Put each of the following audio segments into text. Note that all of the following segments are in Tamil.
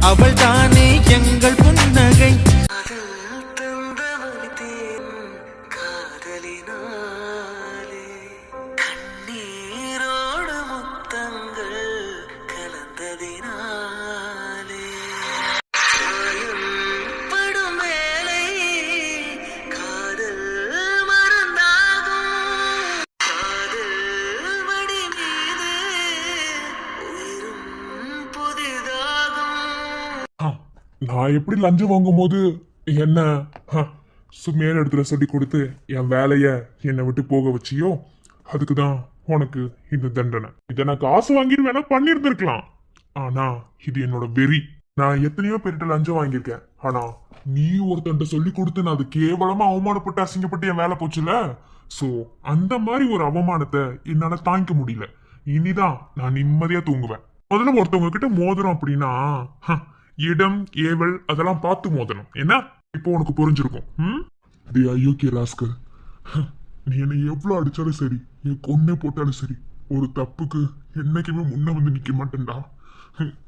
அவள் தானே எங்கள் புன்னகை. நான் எப்படி லஞ்சம் வாங்கும் போது என்ன மேல் இடத்துல சொல்லி கொடுத்து என் வேலைய என்னை விட்டு போக வச்சியோ, அதுக்குதான் உனக்கு இந்த தண்டனை. இதை நான் காசு வாங்கிட்டு வேணா பண்ணிருந்திருக்கலாம். ஆனா இது என்னோட வெறி. நான் எத்தனையோ பேர்கிட்ட லஞ்சம் வாங்கியிருக்கேன். ஆனா நீ ஒருத்தன்ட்ட சொல்லி கொடுத்து நான் அது கேவலமா அவமானப்பட்டு அசிங்கப்பட்டு என் வேலை போச்சுல. சோ அந்த மாதிரி ஒரு அவமானத்தை என்னால தாங்கிக்க முடியல. இனிதான் நான் நிம்மதியா தூங்குவேன். முதல்ல ஒருத்தவங்க கிட்ட மோதிரம் அப்படின்னா இடம் ஏவல் அதெல்லாம் பார்த்து மோதணும். என்ன இப்போ உனக்கு புரிஞ்சிருக்கும். அயோக்கிய ராஸ்கல், நீ என்னை எவ்வளவு அடிச்சாலும் சரி, நீ கொன்னே போட்டாலும் சரி, ஒரு தப்புக்கு என்னைக்குமே முன்ன வந்து நிக்க மாட்டேன்டா.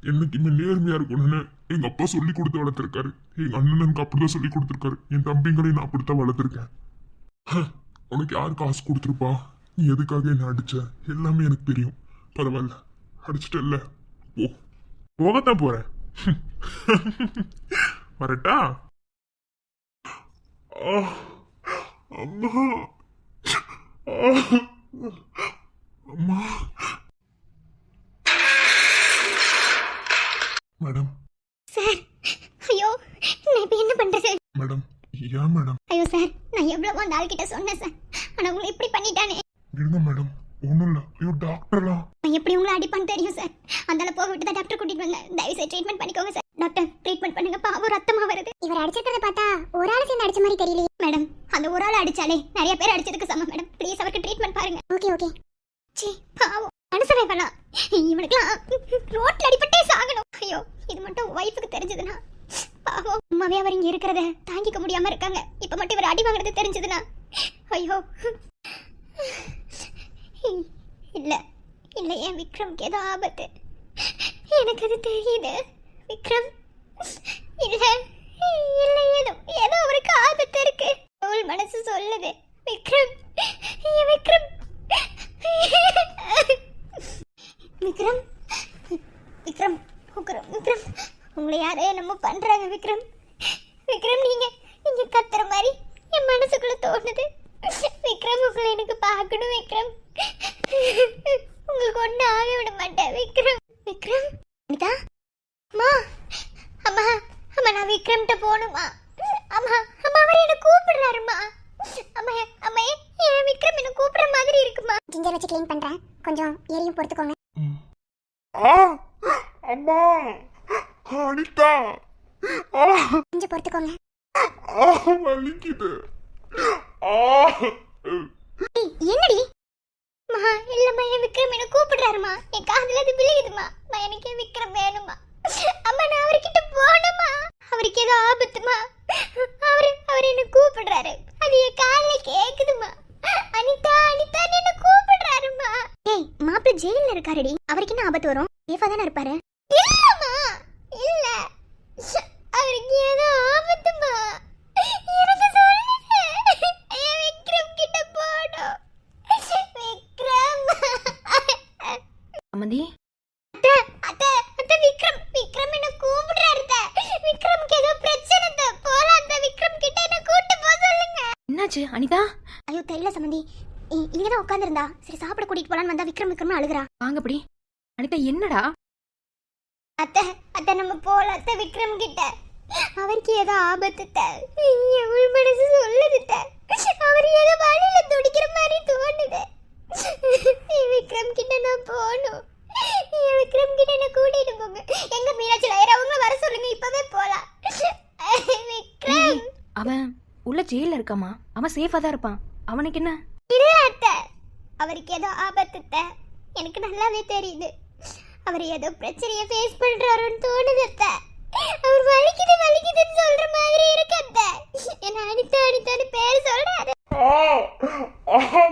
என்னைக்குமே நேர்மையா இருக்கணும்னு எங்க அப்பா சொல்லி கொடுத்து வளர்த்திருக்காரு. எங்க அண்ணனுக்கு அப்படிதான் சொல்லி கொடுத்திருக்காரு. என் தம்பிங்களையும் நான் அப்படித்தான் வளர்த்திருக்கேன். உனக்கு யாரு காசு கொடுத்துருப்பா, நீ எதுக்காக என்ன அடிச்ச, எல்லாமே எனக்கு தெரியும். பரவாயில்ல, அடிச்சிட்டல்ல, போ. போகத்தான் போறேன். வரட்டா? அம்மா அம்மா. மேடம். சார், ஐயோ நான் இப்ப என்ன பண்றது? மேடம், ஏன் மேடம்? ஐயோ சார், நான் எவ்வளவு அந்த ஆள்கிட்ட சொன்னேன் சார். ஆனா உங்களை இப்படி பண்ணிட்டானே. இருங்க மேடம், ஒண்ணும் இல்ல. ஐயோ டாக்டரா? நான் எப்படி உங்களை அடிப்பான்னு தெரியும் சார். அந்தால போக விட்டு தான் டாக்டர் கூட்டிட்டு வந்தேன். தயவு செய்து ட்ரீட்மெண்ட் பண்ணிக்கோங்க சார். டாக்டர் ட்ரீட்மெண்ட் பண்ணுங்க, பாவம் ரத்தமா வருது. இவர் அடிச்சத பார்த்தா ஒரு ஆள் சேர்ந்து அடிச்ச மாதிரி தெரியல மேடம். அந்த ஒரு ஆள் அடிச்சாலே நிறைய பேர் அடிச்சதுக்கு சமம் மேடம். ப்ளீஸ் அவருக்கு ட்ரீட்மெண்ட் பாருங்க. Okay okay. சீ பாவம் மனசவே பண்ணலாம். இவனுக்குலாம் ரோட்ல அடிபட்டே சாகணும். ஐயோ இது மட்டும் வைஃபுக்கு தெரிஞ்சதுன்னா பாவம். உண்மையாவே அவர் இங்க இருக்கிறத தாங்கிக்க முடியாம இருக்காங்க. இப்ப மட்டும் இவர் அடி வாங்குறது தெரிஞ்சதுன்னா ஐயோ. இல்ல இல்ல, என் விக்ரம்க்கு ஏதோ ஆபத்து. எனக்கு அது தெரியுது விக்ரம். இல்ல இல்ல, ஏதோ அவருக்கு ஆபத்து இருக்கு. உள் மனசு சொல்லுது விக்ரம். விக்ரம் விக்ரம் விக்ரம் விக்ரம் விக்ரம் உங்களை யாரே நம்ம பண்றாங்க விக்ரம். விக்ரம் நீங்க நீங்க கத்துற மாதிரி என் மனசுக்குள்ள தோணுது விக்ரம். உங்களை எனக்கு பார்க்கணும் விக்ரம். உங்களுக்கு ஒண்ணு ஆக விட மாட்டேன் விக்ரம். விக்ரம் அனிதா, அம்மா அம்மா அம்மா, நான் விக்ரம்கிட்ட போகணுமா? அம்மா அம்மா, அவர் என்ன கூப்பிடுறாருமா. அம்மா அம்மா, என் விக்ரம் என்ன கூப்பிடுற மாதிரி இருக்குமா. ஜிஞ்சர் வச்சு க்ளீன் பண்றேன், கொஞ்சம் ஏரியும் பொறுத்துக்கோங்க. அம்மா அனிதா, கொஞ்சம் பொறுத்துக்கோங்க. வலிக்குது. என்னடி மா? இல்லம்மா, என் விக்ரம் என்ன கூப்பிடுறாருமா. என் காதுல அது விழுகுதுமா. எனக்கு என் விக்ரம் வேணுமா. அம்மா நான் அவர்கிட்ட போகணுமா. அவருக்கு ஏதோ ஆபத்துமா. அவர் என்ன கூப்பிடுறாரு. அது என் காதுல கேக்குதுமா. அனிதா அனிதா என்ன கூப்பிடுறாருமா. ஏய் மாப்பிள்ள ஜெயில்ல இருக்காருடி. அவருக்கு என்ன ஆபத்து வரும்? சேஃபா தானே இருப்பாரு. இல்லம்மா இல்ல, அவருக்கு ஏதோ ஆபத்துமா. எனக்கு சொல்லுங்க, என் விக்ரம் கிட்ட போகணும். விக்ரம் அமதி, அத்தை அத்தை அத்தை, விக்ரம் விக்ரம் என்ன கூப்பிடுறாரு. விக்ரம்க்கு ஏதோ பிரச்சனை. போலாம் அந்த விக்ரம் கிட்ட என்ன கூட்டி போக சொல்லுங்க. என்னாச்சு அனிதா? ஐயோ தெரியல சம்பந்தி, இங்கதான் உட்கார்ந்திருந்தா. சரி சாப்பிட கூட்டிட்டு போலான்னு வந்தா விக்ரம் விக்ரம் அழுகுறா. வாங்கப்படி. அனிதா என்னடா? அத்தை அத்தை நம்ம போலாம் அத்தை விக்ரம் கிட்ட. அவருக்கு ஏதோ ஆபத்து. உள் மனசு சொல்லுது. அவர் ஏதோ வழியில துடிக்கிற மாதிரி தோணுது. விக்ரம் கிட்ட நான் போகணும். விக்ரம் கிட்ட என்ன கூட்டிட்டு போங்க. எங்க மீனாட்சி லாயர் அவங்கள வர சொல்லுங்க, இப்பவே போலாம். விக்ரம் அவன் உள்ள ஜெயில இருக்காமா. அவன் சேஃபா தான் இருப்பான். அவனுக்கு என்ன? இல்ல அத்தை, அவருக்கு ஏதோ ஆபத்து. எனக்கு நல்லாவே தெரியுது. அவர் ஏதோ பிரச்சனையை ஃபேஸ் பண்றாருன்னு தோணுது. அவர் வலிக்குது வலிக்குதுன்னு சொல்ற மாதிரி இருக்கு. என்ன அனிதா அனிதான்னு பேர் சொல்றாரு.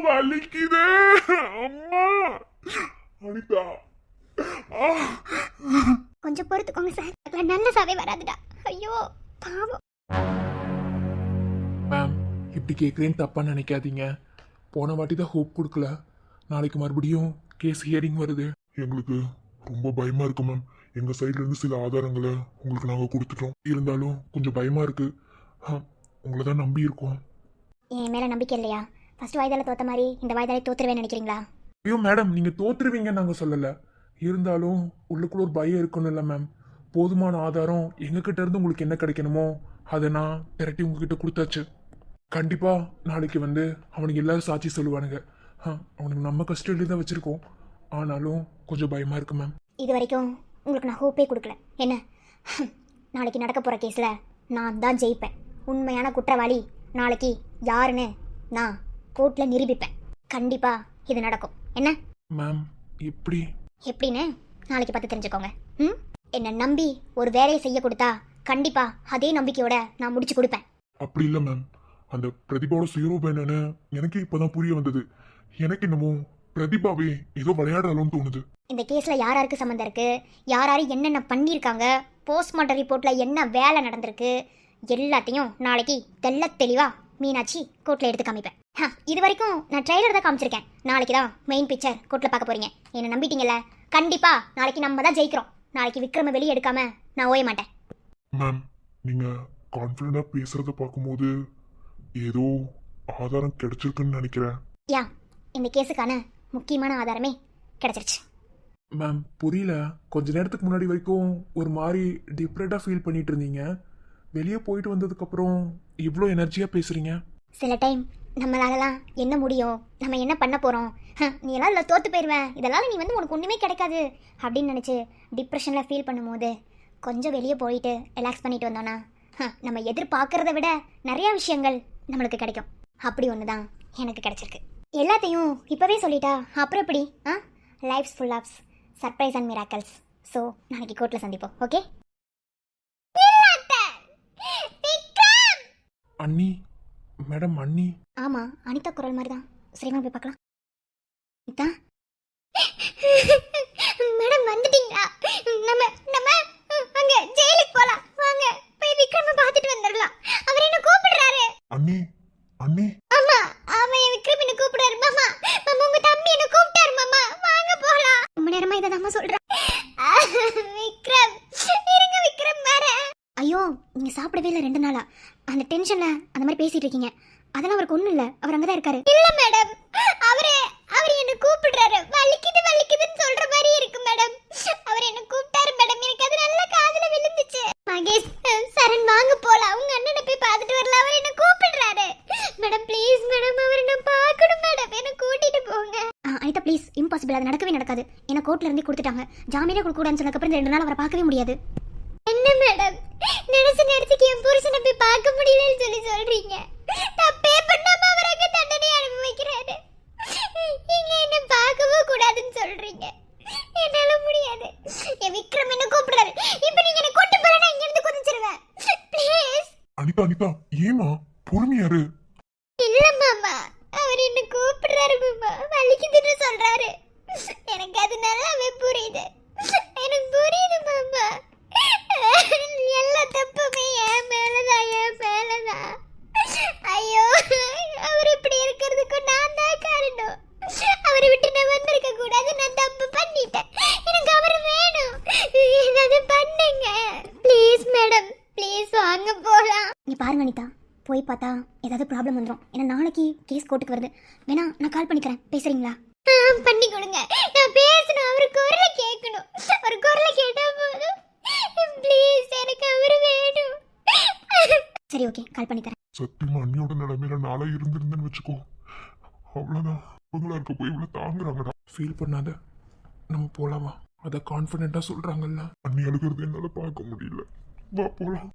வலிக்குது அம்மா. அனிதா கொஞ்சம் பொறுத்துக்கோங்க சார். நல்ல சுத்தமாவே வராதுடா. ஐயோ பாவம். மேம் இப்படி கேட்குறேன்னு தப்பாக நினைக்காதீங்க. போன வாட்டி தான் ஹோப் கொடுக்கல, நாளைக்கு மறுபடியும் கேஸ் ஹியரிங் வருது. எங்களுக்கு ரொம்ப பயமா இருக்கு மேம். எங்க சைட்ல இருந்து சில ஆதாரங்களை உங்களுக்கு நாங்க கொடுத்துட்டோம். இருந்தாலும் கொஞ்சம் பயமா இருக்கு. உங்களை தான் நம்பி இருக்கோம். என் மேல நம்பிக்கை இல்லையா? ஃபர்ஸ்ட் வாய்தால தோத்த மாதிரி இந்த வாய்தாலே தோத்துருவேன்னு நினைக்கிறீங்களா? ஐயோ மேடம், நீங்கள் தோத்துருவீங்கன்னு நாங்கள் சொல்லலை. இருந்தாலும் உள்ளுக்குள்ள ஒரு பயம் இருக்கணும் இல்லை மேம். போதுமான ஆதாரம் எங்ககிட்ட இருந்து உங்களுக்கு என்ன கிடைக்கணுமோ அதை நான் திரட்டி உங்ககிட்ட கொடுத்தாச்சு. கண்டிப்பாக நாளைக்கு வந்து அவனுக்கு எல்லாரும் சாட்சி சொல்லுவானுங்க. அவனுக்கு நம்ம கஸ்டடியில் தான் வச்சுருக்கோம். ஆனாலும் கொஞ்சம் பயமாக இருக்கு மேம். இது வரைக்கும் உங்களுக்கு நான் ஹோப்பே கொடுக்கல. என்ன நாளைக்கு நடக்க போகிற கேஸில் நான் தான் ஜெயிப்பேன். உண்மையான குற்றவாளி நாளைக்கு யாருன்னு நான் கோர்ட்டில் நிரூபிப்பேன். கண்டிப்பாக இது நடக்கும். என்ன மேம் எப்படி? எப்படின்னு நாளைக்கு பார்த்து தெரிஞ்சுக்கோங்க. என்னை நம்பி ஒரு வேலையை செய்ய கொடுத்தா கண்டிப்பாக அதே நம்பிக்கையோட நான் முடிச்சு கொடுப்பேன். அப்படி இல்லை மேம். அந்த பிரதிபாவோட சுயரூபம் என்னன்னு எனக்கு இப்பதான் புரிய வந்தது. எனக்கு என்னமோ பிரதிபாவே ஏதோ விளையாடுறாளோன்னு தோணுது. இந்த கேஸ்ல யார் யாருக்கு சம்மந்தம் இருக்கு, யார் யாரு என்னென்ன பண்ணியிருக்காங்க, போஸ்ட்மார்ட்டம் ரிப்போர்ட்ல என்ன வேலை நடந்திருக்கு, எல்லாத்தையும் நாளைக்கு தெளிவா மீனாட்சி கோர்ட்ல எடுத்து காமிப்பேன். இது வரைக்கும் நான் ட்ரெய்லர் தான் காமிச்சிருக்கேன். நாளைக்கு தான் மெயின் பிக்சர் கோர்ட்ல பார்க்க போறீங்க. என்ன நம்பிட்டீங்கல்ல? கண்டிப்பா நாளைக்கு நம்ம தான் ஜெயிக்கிறோம். நாளைக்கு விக்ரம வெளியே எடுக்காம நான் ஓய மாட்டேன். மேம், நீங்க கான்ஃபிடண்டா பேசுறத பார்க்கும்போது ஏதோ ஆதாரம் கிடைச்சிருக்குன்னு நினைக்கிறேன். யா, இந்த கேஸுக்கான முக்கியமான ஆதாரமே கிடைச்சிருச்சு. மேம் புரியல. கொஞ்ச நேரத்துக்கு முன்னாடி வரைக்கும் ஒரு மாதிரி டிப்ரெண்டாக ஃபீல் பண்ணிட்டு இருந்தீங்க. வெளியே போயிட்டு வந்ததுக்கப்புறம் இவ்வளோ எனர்ஜியாக பேசுகிறீங்க. சில டைம் நம்மளாலலாம் என்ன முடியும், நம்ம என்ன பண்ண போகிறோம், நீ எல்லாம் இதில் தோற்று போயிடுவேன், இதெல்லாம் நீ வந்து உனக்கு ஒன்றுமே கிடைக்காது அப்படின்னு நினச்சி டிப்ரெஷனில் ஃபீல் பண்ணும்போது கொஞ்சம் வெளியே போயிட்டு ரிலாக்ஸ் பண்ணிட்டு வந்தோன்னா நம்ம எதிர்பார்க்கறத விட நிறையா விஷயங்கள் நம்மளுக்கு கிடைக்கும். அப்படி ஒன்று தான் எனக்கு கிடைச்சிருக்கு. எல்லாத்தையும் இப்போவே சொல்லிட்டா அப்புறம் எப்படி? Life's full of surprise and miracles. So நாளைக்கு கோர்ட்டில் சந்திப்போம். ஓகே? அண்ணி, மேடம் அண்ணி. ஆமாம், அனிதா குரல் மாதிரி தான். சரிமா போய் பார்க்கலாம். அனிதா மேடம் வந்துட்டீங்களா? நம்ம நம்ம அங்க ஜெயிலுக்கு போலாம். வாங்க போய் விக்ரம பார்த்துட்டு வந்துடலாம். அவர் என்ன கூப்பிடுறாரு. அண்ணி, அண்ணி. அம்மா, அவன் விக்ரம் என்ன கூப்பிடுறாரு. மாமா, மாமா உங்க தம்பி என்ன கூப்பிட்டாரு. மாமா வாங்க போலாம். ரொம்ப நேரமா இதை தான் சொல்றேன். விக்ரம் இருங்க, விக்ரம் வர. ஐயோ, நீங்க சாப்பிடவே இல்லை 2 நாளா. அந்த டென்ஷன்ல அந்த மாதிரி பேசிட்டு இருக்கீங்க. அதெல்லாம் அவருக்கு ஒண்ணும் இல்ல, அவர் அங்கதான் இருக்காரு. இல்ல மேடம், அவர் என்ன கூப்பிடுறாரு. வலிக்குதுன்னு சொல்ற மாதிரி இருக்கு மேடம். அவர் என்ன கூப்பிட்டாரு மேடம். எனக்கு அது நல்ல காதுல விழுந்துச்சு. மகேஷ், சரண் வாங்க போலாம். உங்க அண்ணனை போய் பார்த்துட்டு வரலாம். அவர் என்ன கூப்பிடுறாரு மேடம். ப்ளீஸ் மேடம், அவர் என்ன பார்க்கணும் மேடம். என்ன கூட்டிட்டு போங்க. Anita please, impossible. அது நடக்கவே நடக்காது. ஏன்னா கோர்ட்ல இருந்து கொடுத்துட்டாங்க. ஜாமீனே கொடுக்கூடாதுன்னு சொன்னதுக்கப்புறம் 2 நாள் அவரை பார்க்கவே முடியாது. என்ன மேடம், நினைச்ச நேரத்துக்கு என் புருஷனை போய் பார்க்க முடியலன்னு சொல்றீங்க. நான் பே பண்ணாம அவருக்கு தண்டனை அனுபவிக்கிறாரு. நீங்க என்ன பார்க்கவே கூடாதுன்னு சொல்றீங்க. என்னால முடியாது. என் விக்ரம் என்ன கூப்பிடுறாரு. இப்ப நீங்க என்ன கூட்டி போறேன்னா இங்க இருந்து குதிச்சிருவேன். ப்ளீஸ். அனிதா, அனிதா ஏமா பொறுமையாரு. இல்ல மாமா, அவர் என்ன கூப்பிடுறாரு மாமா. வலிக்குதுன்னு சொல்றாரு. எனக்கு அது நல்லாவே புரியுது. எனக்கு புரியுது மாமா. எல்லா தப்புமே என் மேலதான். ஐயோ, அவர் இப்படி இருக்கிறதுக்கு நான் தான் காரணம். அவரை விட்டு நான் வந்திருக்க கூடாது. நான் தப்பு பண்ணிட்டேன். எனக்கு அவர் வேணும். ஏதாவது பண்ணுங்க ப்ளீஸ் மேடம். ப்ளீஸ் வாங்க போலாம். நீ பாருங்க அனிதா, போய் பார்த்தா ஏதாவது ப்ராப்ளம் வந்துடும். ஏன்னா நாளைக்கு கேஸ் கோர்ட்டுக்கு வருது. வேணா நான் கால் பண்ணிக்கிறேன், பேசுறீங்களா? பண்ணி கொடுங்க, நான் பேசணும். அவர் குரலை கேட்கணும். ஒரு குரலை கேட்டா போதும். ப்ளீஸ், எனக்கு அவர் வேணும். சரி ஓகே, கால் பண்ணி தரேன். சத்தியமா அண்ணியோட நிலைமையில நாளா இருந்திருந்தேன்னு வச்சுக்கோ, அவ்வளவுதான். இவங்களா இருக்க போய் இவ்வளவு தாங்குறாங்கடா. ஃபீல் பண்ணாத, நம்ம போலாமா? அதை கான்ஃபிடென்ட்டாக சொல்கிறாங்கல்ல. அண்ணி அழுகிறது என்னால பார்க்க முடியல. வா போலாம்.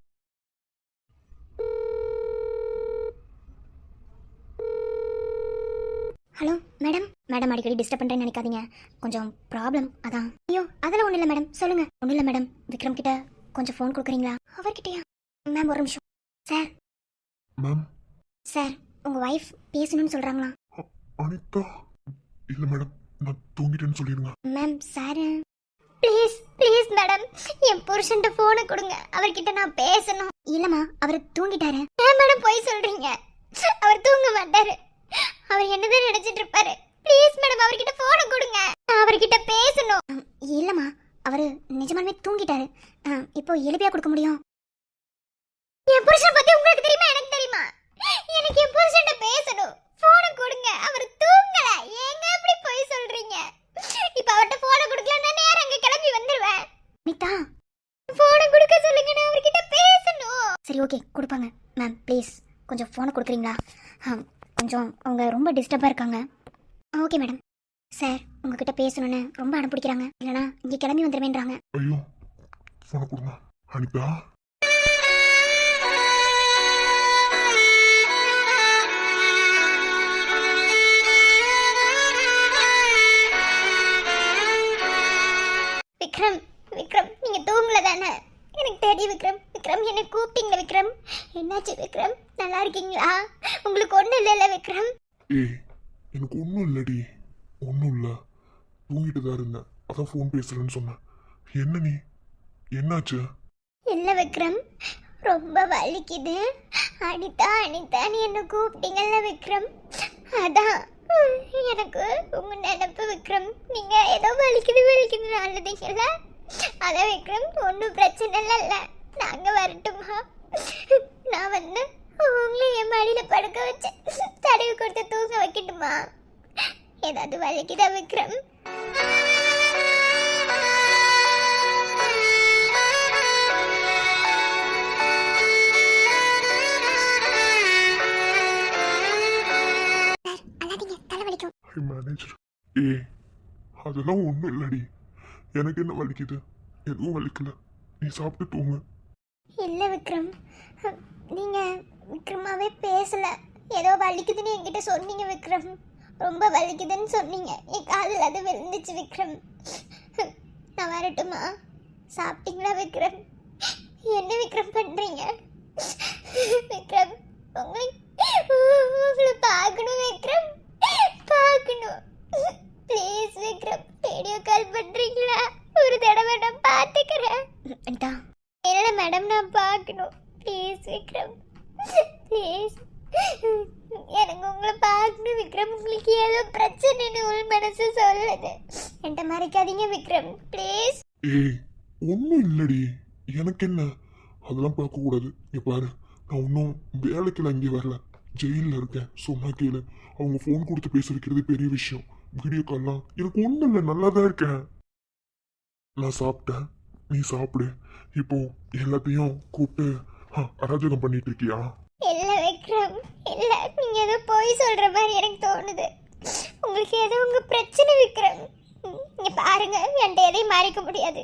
Hello madam. மேடம் அடிக்கடி டிஸ்டர்ப் பண்ணுறேன்னு நினைக்காதீங்க. கொஞ்சம் ப்ராப்ளம் அதான். ஐயோ அதெல்லாம் ஒன்றும் இல்லை மேடம். சொல்லுங்க. ஒன்றும் இல்லை மேடம். விக்ரம் கிட்ட கொஞ்சம் ஃபோன் கொடுக்குறீங்களா? அவர்கிட்டயா? மேம் ஒரு நிமிஷம். சார். மேம். சார், உங்கள் ஒய்ஃப் பேசணும்னு சொல்கிறாங்களா? அனிதா. இல்ல மேடம், நான் தூங்கிட்டேன்னு சொல்லிடுங்க. Ma'am sir please please madam, என் புருஷன்ட்ட போனை கொடுங்க, அவர்கிட்ட நான் பேசணும். இல்லம்மா, அவர் தூங்கிட்டாரு. ஏன் மேடம் போய் சொல்றீங்க? அவர் தூங்க மாட்டாரு. அவர் என்னதான் நினைச்சிட்டு இருப்பாரு? ப்ளீஸ் மேடம், அவர்கிட்ட போனை கொடுங்க, நான் அவர்கிட்ட பேசணும். இல்லம்மா, அவரு நிஜமாலுமே தூங்கிட்டாரு. இப்போ எழுப்பியா கொடுக்க முடியும்? என் புருஷன் பத்தி உங்களுக்கு தெரியுமா, எனக்கு தெரியுமா? எனக்கு என் புருஷன்ட்ட பேசணும். போனை கொடுங்க, அவர் தூங்கல. ஏங்க இப்படி போய் சொல்றீங்க? இப்ப அவர்ட்ட போனை கொடுக்கல, நான் நேரா அங்க கிளம்பி வந்துருவேன். மிதா, போனை கொடுக்க சொல்லுங்க, நான் அவர்கிட்ட பேசணும். சரி, ஓகே, கொடுப்பாங்க. மேம் ப்ளீஸ் கொஞ்சம் போனை கொடுக்குறீங்களா? கொஞ்சம் அவங்க ரொம்ப டிஸ்டர்பா இருக்காங்க. Okay madam. சார், உங்ககிட்ட பேசணும்னு ரொம்ப அனுப்பிடிக்கிறாங்க, இல்லைனா இங்கே கிளம்பி வந்துடுவேன்றாங்க. ஐயோ, போனை கொடுங்க. அனிதா, விக்ரம், விக்ரம், நீங்க தூங்கல தானே? எனக்கு தெரியும் விக்ரம். விக்ரம், என்ன கூப்பிட்டீங்களா விக்ரம்? என்னாச்சு விக்ரம்? நல்லா இருக்கீங்களா? உங்களுக்கு ஒண்ணும் இல்லைல்ல விக்ரம்? ஏய், எனக்கு ஒன்றும் இல்லடி, ஒன்றும் இல்லை. தூங்கிட்டு தான் இருந்தேன், அதான் ஃபோன் பேசுறேன்னு சொன்னேன். என்ன நீ, என்னாச்சு? இல்ல விக்ரம், ரொம்ப வலிக்குது. அனிதா அனிதா நீ என்ன கூப்பிட்டீங்கல்ல விக்ரம், அதான் எனக்கு உங்க நினைப்பு விக்ரம். நீங்க ஏதோ வலிக்குது வலிக்குதுன்னு அழுதீங்கல்ல, அதான் விக்ரம். ஒன்றும் பிரச்சனை இல்லைல்ல, நாங்க வரட்டுமா? நான் வந்து உங்களை என் மடியில படுக்க வச்சு தடவி கொடுத்து தூங்க வைக்கட்டுமா? ஏதாவது வலிக்குதா விக்ரம்? மேனேஜர், ஏய், அதெல்லாம் ஒன்றும் இல்லடி. எனக்கு என்ன வலிக்குது? எதுவும் வலிக்கல. நீ சாப்பிட்டு தூங்கு. இல்ல விக்ரம், நீங்க விக்ரமாவே பேசல. ஏதோ வலிக்குதுன்னு என்கிட்ட சொன்னீங்க விக்ரம். ரொம்ப வலிக்குதுன்னு சொன்னீங்க, என் காதில் அது விழுந்துச்சு விக்ரம். நான் வரட்டுமா? சாப்பிட்டீங்களா விக்ரம்? என்ன விக்ரம் பண்றீங்க விக்ரம்? உங்களை பார்க்கணும் விக்ரம், பார்க்கணும். ப்ளீஸ் விக்ரம், வீடியோ கால் பண்றீங்களா? ஒரு தடவை நான் பார்த்துக்கிறேன். இல்லை மேடம், நான் பார்க்கணும். Please Vikram, please. எனக்கு உங்களை பார்க்கணும் விக்ரம். உங்களுக்கு ஏதோ பிரச்சனைன்னு உள் மனசு சொல்லுது. என்கிட்ட மறைக்காதீங்க விக்ரம், ப்ளீஸ். ஏய், ஒன்றும் இல்லடி, எனக்கு என்ன? அதெல்லாம் பார்க்கக்கூடாது. இங்கே பாரு, நான் இன்னும் வேலைக்குள்ள இங்கே வரல, ஜெயிலில் இருக்கேன். சொன்னா கேளு. அவங்க ஃபோன் கொடுத்து பேச வைக்கிறது பெரிய விஷயம். வீடியோ கால்லாம் எனக்கு ஒன்றும் இல்லை, நல்லா தான் இருக்கேன். நான் சாப்பிட்டேன், நீ சாப்பிடு. இப்போ எல்லாத்தையும் கூப்பிட்டு அராஜகம் பண்ணிட்டு இருக்கியா? இல்ல விக்ரம், இல்ல. நீங்க ஏதோ போய் சொல்ற மாதிரி எனக்கு தோணுது. உங்களுக்கு ஏதோ உங்க பிரச்சனை விக்ரம். நீங்க பாருங்க, என்கிட்ட எதையும் மறைக்க முடியாது.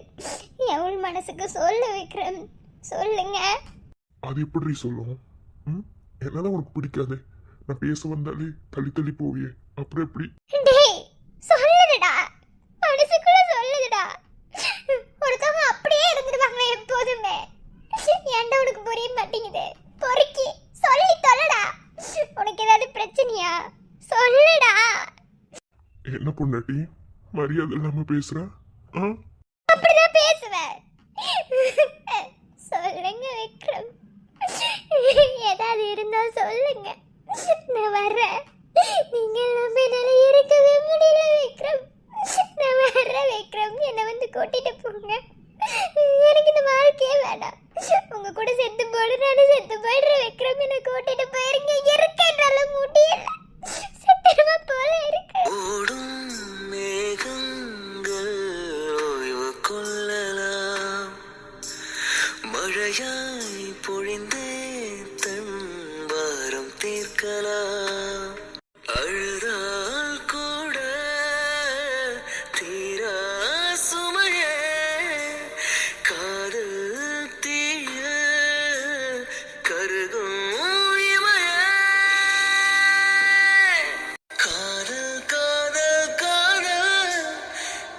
எவ்வளவு மனசுக்கு சொல்லு விக்ரம், சொல்லுங்க. அது எப்படி சொல்லும்? என்னதான் உனக்கு பிடிக்காது? நான் பேச வந்தாலே தள்ளி தள்ளி போவியே, அப்புறம் எப்படி? டேய், சொல்லுடா, மனசுக்குள்ள சொல்லுடா. ஒருத்தவங்க அப்படியே இருந்துடுவாங்க எப்போதுமே. ஏன்டா உனக்கு புரிய மாட்டேங்குது? பொறுக்கி சொல்லி தொலைடா. உனக்கு ஏதாவது பிரச்சனையா? சொல்லுடா. என்ன பொண்டாட்டி, மரியாதை இல்லாம பேசுற? அப்படிதான் பேசுவேன். சொல்லுங்க விக்ரம், ஏதாவது இருந்தா சொல்லுங்க, நான் வர்றேன். நீங்க எல்லாமே என்னால இருக்கவே முடியல விக்ரம். நான் வர்றேன் விக்ரம், என்னை வந்து கூட்டிட்டு போங்க. எனக்கு இந்த வாழ்க்கையே வேண்டாம். உங்க கூட செத்து போடு, நானும் செத்து போயிடுறேன் விக்ரம். என்னை கூட்டிட்டு போயிருங்க. இருக்க என்னால முடியல, சத்தியமா போல இருக்கு. ஓடும் மேகங்கள் ஓய்வு கொள்ளலாம், மழையாய் பொழிந்தே தன் வாரம் தீர்க்கலாம். அழுதால் கூட தீரா சுமையே, காதல் தீய கருகும் இமையே. காதல் காதல் காதல்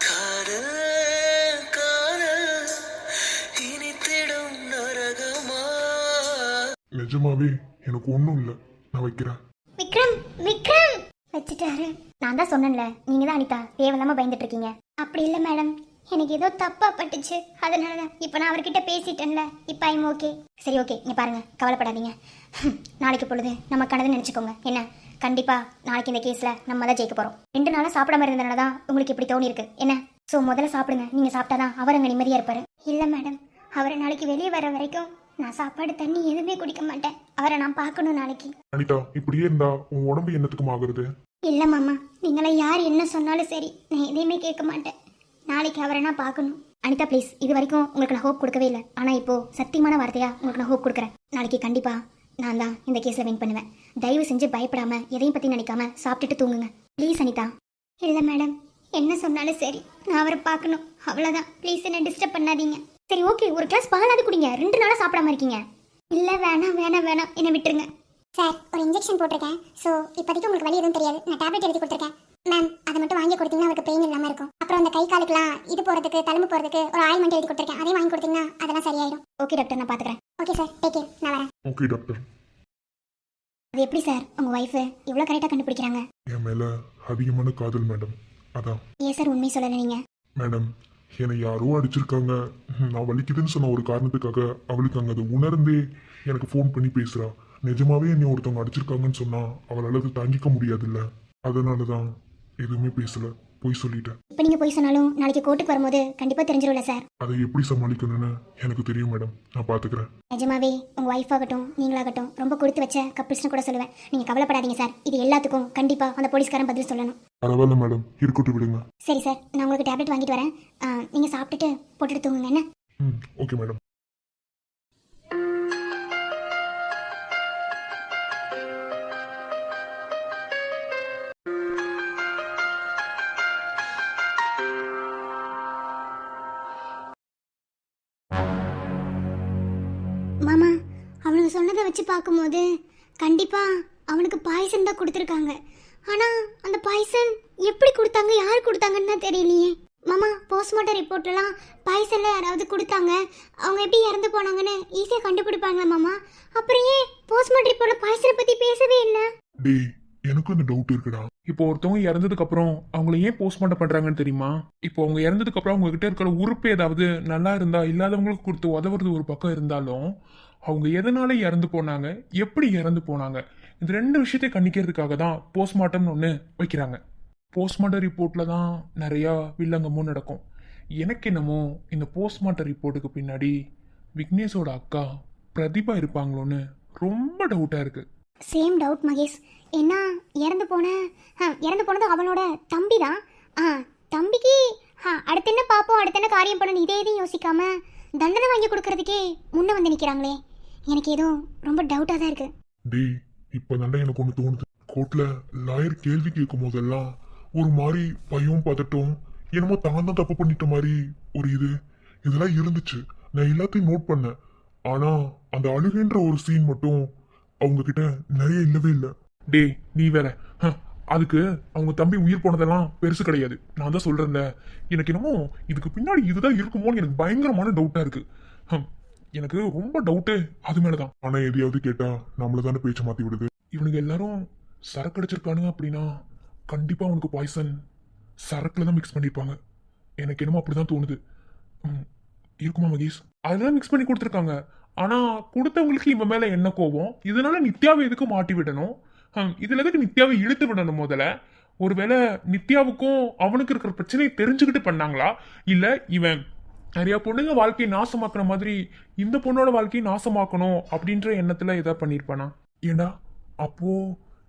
காதல் காதல் இனித்திடும் நரகமா. நிஜமாவே எனக்கு ஒன்றும் இல்லை, நான் வைக்கிறேன். விக்ரம், விக்ரம் வச்சுட்டாரு. நான் தான் சொன்னேன்ல, நீங்க தான் அனிதா தேவையில்லாம பயந்துட்டு இருக்கீங்க. அப்படி இல்லை மேடம், எனக்கு ஏதோ தப்பா பட்டுச்சு, அதனால தான் இப்போ நான் அவர்கிட்ட பேசிட்டேன்ல, இப்போ ஐம் ஓகே. சரி ஓகே, இங்கே பாருங்க, கவலைப்படாதீங்க. நாளைக்கு பொழுது நமக்கானதுன்னு நினச்சிக்கோங்க. என்ன, கண்டிப்பா நாளைக்கு இந்த கேஸ்ல நம்ம தான் ஜெயிக்க போறோம். 2 நாளா சாப்பிடாம இருந்தனால தான் உங்களுக்கு இப்படி தோணி இருக்கு. என்ன, ஸோ முதல்ல சாப்பிடுங்க. நீங்க சாப்பிட்டாதான் அவர் அங்கே நிம்மதியா இருப்பாரு. இல்ல மேடம், அவரை நாளைக்கு வெளியே வர வரைக்கும் நான் சாப்பாடு தண்ணி எதுவுமே குடிக்க மாட்டேன். அவரை நான் பார்க்கணும் நாளைக்கு. அனிதா, இப்படியே இருந்தா உன் உடம்பு என்னத்துக்கும் ஆகுறது? இல்ல மாமா, நீங்களாம் யார் என்ன சொன்னாலும் சரி, நான் எதையுமே கேட்க மாட்டேன். நாளைக்கு அவரை நான் பார்க்கணும். அனிதா ப்ளீஸ், இது வரைக்கும் உங்களுக்கு நான் ஹோப் கொடுக்கவே இல்லை. ஆனால் இப்போ சத்தியமான வார்த்தையா உங்களுக்கு நான் ஹோப் கொடுக்குறேன். நாளைக்கு கண்டிப்பா நான் தான் இந்த கேஸில் வின் பண்ணுவேன். தயவு செஞ்சு பயப்படாம எதையும் பற்றி நினைக்காம சாப்பிட்டுட்டு தூங்குங்க ப்ளீஸ் அனிதா. இல்லை மேடம், என்ன சொன்னாலும் சரி, நான் அவரை பார்க்கணும், அவ்வளோதான். ப்ளீஸ் என்ன டிஸ்டர்ப் பண்ணாதீங்க. சரி ஓகே, ஒரு கிளாஸ் பாலாவது குடிங்க. 2 நாளாக சாப்பிடாம இருக்கீங்க. இல்லை வேணாம் வேணாம் வேணாம், என்னை விட்டுருங்க. சார், ஒரு இன்ஜெக்ஷன் போட்டிருக்கேன். ஸோ இப்போதைக்கு உங்களுக்கு வலி எதுவும் தெரியாது. நான் டேப்லெட் எழுதி கொடுத்துருக்கேன் மேம். அதை மட்டும் வாங்கி கொடுத்தீங்கன்னா அவருக்கு பெயின் இல்லாமல் இருக்கும். அப்புறம் அந்த கை காலுக்குலாம் இது போகிறதுக்கு, தழும்பு போகிறதுக்கு ஒரு ஆயில்மெண்ட் எழுதி கொடுத்துருக்கேன். அதையும் வாங்கி கொடுத்தீங்கன்னா அதெல்லாம் சரியாயிடும். ஓகே டாக்டர், நான் பார்த்துக்கிறேன். ஓகே சார், டேக் கேர், நான் வரேன். Okay doctor. அது எப்படி சார் உங்கள் ஒய்ஃபு இவ்வளோ கரெக்டாக கண்டுபிடிக்கிறாங்க? என் மேல அதிகமான காதல் மேடம், அதான். ஏன் சார் உண்மை சொல்லலை நீங்கள்? மேடம், என்னை யாரோ அடிச்சிருக்காங்க. நான் வலிக்குதுன்னு சொன்ன ஒரு காரணத்துக்காக அவளுக்கு அங்கே அதை உணர்ந்தே எனக்கு ஃபோன் பண்ணி பேசுறா. நிஜமாவே என்னை ஒருத்தவங்க அடிச்சிருக்காங்கன்னு சொன்னா அவளால் அதை தாங்கிக்க முடியாதுல்ல. அதனால தான் எதுவுமே பேசல, போய் சொல்லிட்டேன். இப்போ நீங்கள் போய் சொன்னாலும் நாளைக்கு கோர்ட்டுக்கு வரும்போது கண்டிப்பாக தெரிஞ்சிடும்ல சார். அதை எப்படி சமாளிக்கணும்னு எனக்கு தெரியும் மேடம், நான் பார்த்துக்கிறேன். நிஜமாவே உங்கள் ஒய்ஃப் ஆகட்டும் நீங்களாகட்டும் ரொம்ப கொடுத்து வச்ச கப்பிள்ஸ்னு கூட சொல்லுவேன். நீங்கள் கவலைப்படாதீங்க சார், இது எல்லாத்துக்கும் கண்டிப்பாக அந்த போலீஸ்காரன் பதில் சொல்லணும். பரவாயில்ல மேடம், இருக்கட்டும் விடுங்க. சரி சார், நான் உங்களுக்கு டேப்லெட் வாங்கிட்டு வரேன். நீங்கள் சாப்பிட்டுட்டு போட்டுட்டு தூங்குங்க என்ன. Okay madam. மாமா, அவனுக்கு சொன்னதை வச்சு பார்க்கும்போது கண்டிப்பாக அவனுக்கு பாய்சன் தான் கொடுத்துருக்காங்க. ஆனால் அந்த பாய்சன் எப்படி கொடுத்தாங்க, யார் கொடுத்தாங்கன்னு தான் தெரியலையே. மாமா, போஸ்ட்மார்ட்டம் ரிப்போர்ட்லாம் பாய்சனில் யாராவது கொடுத்தாங்க, அவங்க எப்படி இறந்து போனாங்கன்னு ஈஸியாக கண்டுபிடிப்பாங்களா மாமா? அப்புறம் ஏன் போஸ்ட்மார்ட்டம் ரிப்போர்ட்டில் பாய்சனை பற்றி பேசவே இல்லை? டேய், எனக்கும் அந்த டவுட் இருக்குடா. இப்போ ஒருத்தவங்க இறந்ததுக்கு அப்புறம் அவங்கள ஏன் போஸ்ட்மார்ட்டம் பண்றாங்கன்னு தெரியுமா? இப்போ அவங்க இறந்ததுக்கு அப்புறம் அவங்க கிட்ட இருக்கிற உறுப்பு ஏதாவது நல்லா இருந்தா இல்லாதவங்களுக்கு கொடுத்து உதவுறது ஒரு பக்கம் இருந்தாலும், அவங்க எதனால இறந்து போனாங்க, எப்படி இறந்து போனாங்க, இந்த 2 விஷயத்தை கணிக்கிறதுக்காக தான் போஸ்ட்மார்ட்டம்னு ஒன்று வைக்கிறாங்க. போஸ்ட்மார்ட்டம் ரிப்போர்ட்ல தான் நிறையா வில்லங்கமும் நடக்கும். எனக்கு என்னமோ இந்த போஸ்ட்மார்ட்டம் ரிப்போர்ட்டுக்கு பின்னாடி விக்னேஷோட அக்கா பிரதிபா இருப்பாங்களோன்னு ரொம்ப டவுட்டா இருக்கு. Same doubt Mahesh. ஏன்னா இறந்து போனது அவனோட தம்பி தான். தம்பிக்கு அடுத்து என்ன பார்ப்போம், அடுத்து என்ன காரியம் பண்ணணும், இதே இதையும் யோசிக்காம தண்டனை வாங்கி கொடுக்கறதுக்கே முன்ன வந்து நிற்கிறாங்களே. எனக்கு ஏதோ ரொம்ப டவுட்டாக தான் இருக்கு. டேய், இப்போதாண்டா எனக்கு ஒன்று தோணுது. கோர்ட்ல லாயர் கேள்வி கேட்கும் போதெல்லாம் ஒரு மாதிரி பயம் பதட்டம், என்னமோ தான் தான் தப்பு பண்ணிட்ட மாதிரி ஒரு இதெல்லாம் இருந்துச்சு. நான் எல்லாத்தையும் நோட் பண்ணேன். ஆனா அந்த அழுகின்ற ஒரு சீன் மட்டும் அவங்க கிட்ட நிறைய இல்லவே இல்லை. டேய், நீ வேற. அதுக்கு அவங்க தம்பி உயிர் போனதெல்லாம் பெருசு கிடையாது. நான் தான் சொல்றேன்ல, எனக்கு என்னமோ இதுக்கு பின்னாடி இதுதான் இருக்குமோன்னு எனக்கு பயங்கரமான டவுட்டா இருக்கு. எனக்கு ரொம்ப டவுட்டு அது மேலதான். ஆனா எதையாவது கேட்டா நம்மள தானே பேச்ச மாத்தி விடுது. இவனுக்கு எல்லாரும் சரக்கு அடிச்சிருக்கானுங்க அப்படின்னா கண்டிப்பா அவனுக்கு பாய்சன் சரக்குல தான் மிக்ஸ் பண்ணிருப்பாங்க. எனக்கு என்னமோ அப்படிதான் தோணுது. இருக்குமா மகேஷ்? அதெல்லாம் மிக்ஸ் பண்ணி கொடுத்துருக்காங்க. ஆனா கொடுத்தவங்களுக்கு இவன் மேல என்ன கோபம்? இதனால நித்யாவை எதுக்கு மாட்டி விடணும்? இதுல எதுக்கு நித்யாவை இழுத்து விடணும்? முதல்ல ஒருவேளை நித்யாவுக்கும் அவனுக்கு இருக்கிற பிரச்சனையை தெரிஞ்சுக்கிட்டு பண்ணாங்களா, இல்ல இவன் நிறைய பொண்ணுங்க வாழ்க்கையை நாசமாக்குற மாதிரி இந்த பொண்ணோட வாழ்க்கையை நாசமாக்கணும் அப்படின்ற எண்ணத்துல ஏதாவது பண்ணிருப்பானா? ஏண்டா அப்போ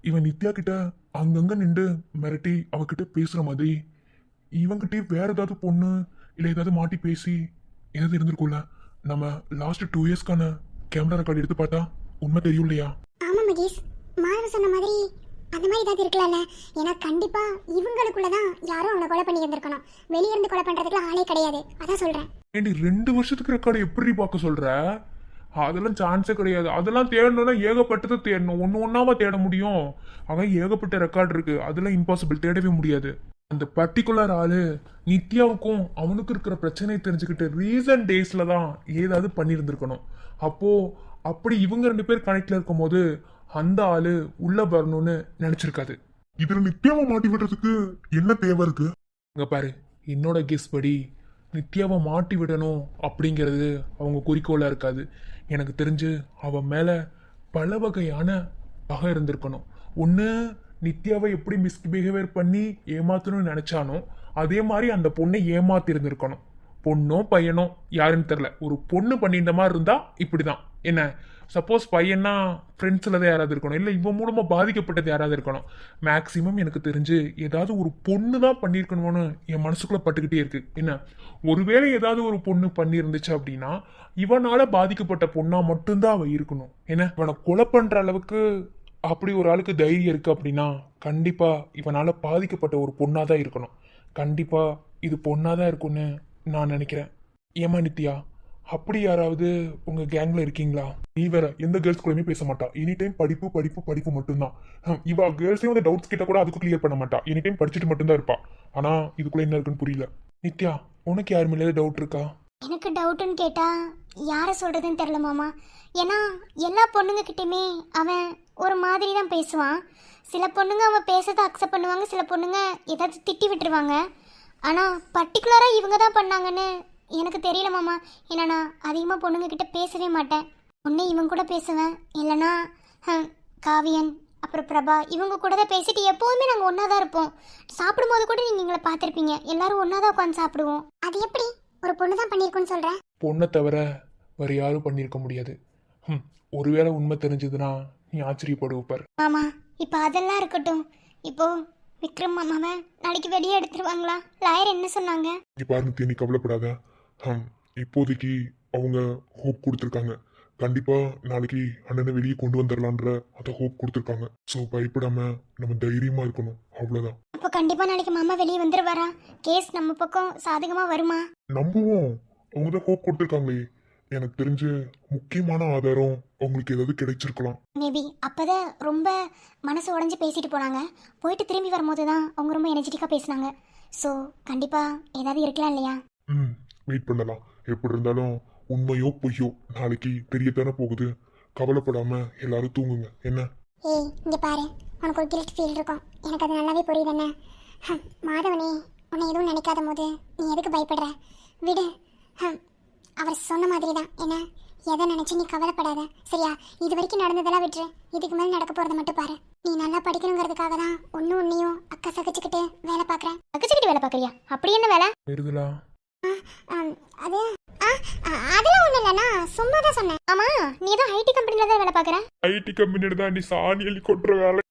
இவன் நித்யா கிட்ட அங்கங்க நின்று மிரட்டி அவகிட்ட பேசுற மாதிரி இவன்கிட்ட வேற ஏதாவது பொண்ணு இல்ல ஏதாவது மாட்டி பேசி ஏதாவது இருந்திருக்கும்ல. நம்ம லாஸ்ட் 2 இயர்ஸ்க்கான கேமரா ரெக்கார்டு எடுத்து பார்த்தா உண்மை தெரியும் இல்லையா? ஆமா மகேஷ், மாதவ சொன்ன மாதிரி அந்த மாதிரி ஏதாவது இருக்கலாம்ல. ஏன்னா கண்டிப்பா இவங்களுக்குள்ளதான் யாரும் அவனை கொலை பண்ணி இருந்திருக்கணும். வெளியே இருந்து கொலை பண்றதுக்குலாம் ஆளே கிடையாது. அதான் சொல்றேன். ஏண்டி 2 வருஷத்துக்கு ரெக்கார்டு எப்படி பார்க்க சொல்ற? அதெல்லாம் சான்ஸே கிடையாது. அதெல்லாம் தேடணும்னா ஏகப்பட்டதை தேடணும், ஒன்னாவா தேட முடியும். அவன் ஏகப்பட்ட ரெக்கார்டு இருக்கு, அதெல்லாம் இம்பாசிபிள், தேடவே முடியாது. அந்த பர்டிகுலர் ஆளு நித்யாவுக்கும் அவனுக்கு இருக்கிற பிரச்சனையை தெரிஞ்சுக்கிட்டு ரீசன்ட் டேஸ்ல தான் ஏதாவது பண்ணியிருந்திருக்கணும். அப்போ அப்படி இவங்க 2 பேர் கனெக்ட்ல இருக்கும் போது அந்த ஆளு உள்ள வரணும்னு நினைச்சிருக்காது. இதுல நித்யாவை மாட்டி விடுறதுக்கு என்ன தேவை இருக்கு? இங்க பாரு, என்னோட கெஸ் படி நித்யாவை மாட்டி விடணும் அப்படிங்கிறது அவங்க குறிக்கோளாக இருக்காது. எனக்கு தெரிஞ்சு அவன் மேலே பல வகையான பகை இருந்திருக்கணும். ஒன்று நித்யாவை எப்படி மிஸ்பிஹேவியர் பண்ணி ஏமாத்தணும்னு நினச்சானோ அதே மாதிரி அந்த பொண்ணை ஏமாத்தி இருந்திருக்கணும். பொண்ணோ பையனோ யாருன்னு தெரில, ஒரு பொண்ணு பண்ணிட்ட மாதிரி இருந்தால் இப்படி தான். என்ன சப்போஸ் பையனா ஃப்ரெண்ட்ஸில் தான் யாராவது இருக்கணும், இல்லை இவன் மூலமாக பாதிக்கப்பட்டது யாராவது இருக்கணும். மேக்சிமம் எனக்கு தெரிஞ்சு ஏதாவது ஒரு பொண்ணு தான் பண்ணியிருக்கணும்னு என் மனசுக்குள்ளே பட்டுக்கிட்டே இருக்கு. என்ன ஒருவேளை ஏதாவது ஒரு பொண்ணு பண்ணியிருந்துச்சு அப்படின்னா இவனால பாதிக்கப்பட்ட பொண்ணா மட்டும்தான் அவன் இருக்கணும். ஏன்னா இவனை கொலை பண்ணுற அளவுக்கு அப்படி ஒரு ஆளுக்கு தைரியம் இருக்கு அப்படின்னா கண்டிப்பா இவனால பாதிக்கப்பட்ட ஒரு பொண்ணா தான் இருக்கணும். கண்டிப்பா இது பொண்ணா தான் இருக்கும்னு நான் நினைக்கிறேன். ஏமா நித்யா, அப்படி யாராவது உங்க கேங்ல இருக்கீங்களா? நீ வேற எந்த கேர்ள்ஸ் கூடயுமே பேச மாட்டா. எனி டைம் படிப்பு படிப்பு படிப்பு மட்டும்தான். இவ கேர்ள்ஸையும் வந்து டவுட்ஸ் கிட்ட கூட அதுக்கு கிளியர் பண்ண மாட்டா. எனி டைம் படிச்சுட்டு மட்டும்தான் இருப்பா. ஆனா இதுக்குள்ள என்ன இருக்குன்னு புரியல. நித்யா, உனக்கு யார் மேலே டவுட் இருக்கா? எனக்கு டவுட்டுன்னு கேட்டா யாரை சொல்றதுன்னு தெரியல மாமா. ஏன்னா எல்லா பொண்ணுங்க கிட்டயுமே அவன் ஒரு மாதிரி தான் பேசுவான். சில பொண்ணுங்க அவன் பேசுறதை அக்செப்ட் பண்ணுவாங்க, சில பொண்ணுங்க ஏதாவது திட்டி விட்டுருவாங்க. ஆனால் பர்டிகுலராக இவங்க தான் பண்ணாங்கன்னு எனக்கு தெரியல மாமா. ஏன்னா நான் அதிகமாக பொண்ணுங்க கிட்ட பேசவே மாட்டேன். ஒன்று இவங்க கூட பேசுவேன், இல்லைனா காவியன் அப்புறம் பிரபா இவங்க கூட தான் பேசிட்டு எப்போதுமே நாங்கள் ஒன்றா தான் இருப்போம். சாப்பிடும்போது கூட நீங்கள் எங்களை பார்த்துருப்பீங்க, எல்லாரும் ஒன்றா தான் உட்காந்து சாப்பிடுவோம். அது எப்படி ஒரு பொண்ணு தான் பண்ணியிருக்குன்னு சொல்கிறேன்? பொண்ணை தவிர வேற யாரும் பண்ணியிருக்க முடியாது. ஒருவேளை உண்மை தெரிஞ்சதுன்னா நீ ஆச்சரியப்படுவார். மாமா இப்போ அதெல்லாம் இருக்கட்டும். இப்போ விக்ரம் மாமாவை நாளைக்கு வெளியே எடுத்துருவாங்களா? லாயர் என்ன சொன்னாங்க? இங்க பாரு நித்யா, நீ கவலைப்படாத. இப்போதைக்கு அவங்க ஹோப் கொடுத்துருக்காங்க. கண்டிப்பா நாளைக்கு அண்ணனை வெளியே கொண்டு வந்துடலான்ற அதை ஹோப் கொடுத்துருக்காங்க. ஸோ பயப்படாம நம்ம தைரியமா இருக்கணும், அவ்வளோதான். அப்போ கண்டிப்பாக நாளைக்கு மாமா வெளியே வந்துடுவாரா? கேஸ் நம்ம பக்கம் சாதகமாக வருமா? நம்புவோம். அவங்க தான் ஹோப் கொடுத்துருக்காங்களே. எனக்கு தெரிஞ்ச முக்கியமான ஆதாரம் அவங்களுக்கு ஏதாவது கிடைச்சிருக்கலாம். மேபி அப்போதான் ரொம்ப மனசு உடஞ்சி பேசிட்டு போனாங்க. போயிட்டு திரும்பி வரும்போது தான் அவங்க ரொம்ப எனர்ஜெட்டிக்காக பேசினாங்க. ஸோ கண்டிப்பாக ஏதாவது இருக்கலாம் இல்லையா? வெயிட் பண்ணலாம். எப்படி இருந்தாலும் உண்மையோ பொய்யோ நாளைக்கு தெரியத்தானே போகுது. கவலைப்படாம எல்லாரும் தூங்குங்க. என்ன? ஏய் இங்கே பாரு, உனக்கு ஒரு கில்ட் ஃபீல் இருக்கும். எனக்கு அது நல்லாவே புரியுது. என்ன மாதவனே, உன்னை எதுவும் நினைக்காத போது நீ எதுக்கு பயப்படுற? விடு. அவர் சொன்ன மாதிரி தான். என்ன எதை நினச்சி நீ கவலைப்படாத, சரியா? இது வரைக்கும் நடந்ததெல்லாம் விட்டுரு. இதுக்கு மேலே நடக்க போகிறத மட்டும் பாரு. நீ நல்லா படிக்கணுங்கிறதுக்காக தான் ஒன்றையும் அக்கா சகிச்சுக்கிட்டு வேலை பார்க்குறேன். சகிச்சுக்கிட்டு வேலை பார்க்குறியா? அப்படி என்ன வேலை? வருதுலா? அது அதெல்லாம் ஒன்றும் இல்லைண்ணா, சும்மா தான் சொன்னேன். ஆமா, நீ தான் ஐடி கம்பெனில தான் வேலை பார்க்குற. ஐடி கம்பெனியோட தான் நீ சாணி அள்ளி கொட்டுற வேலை.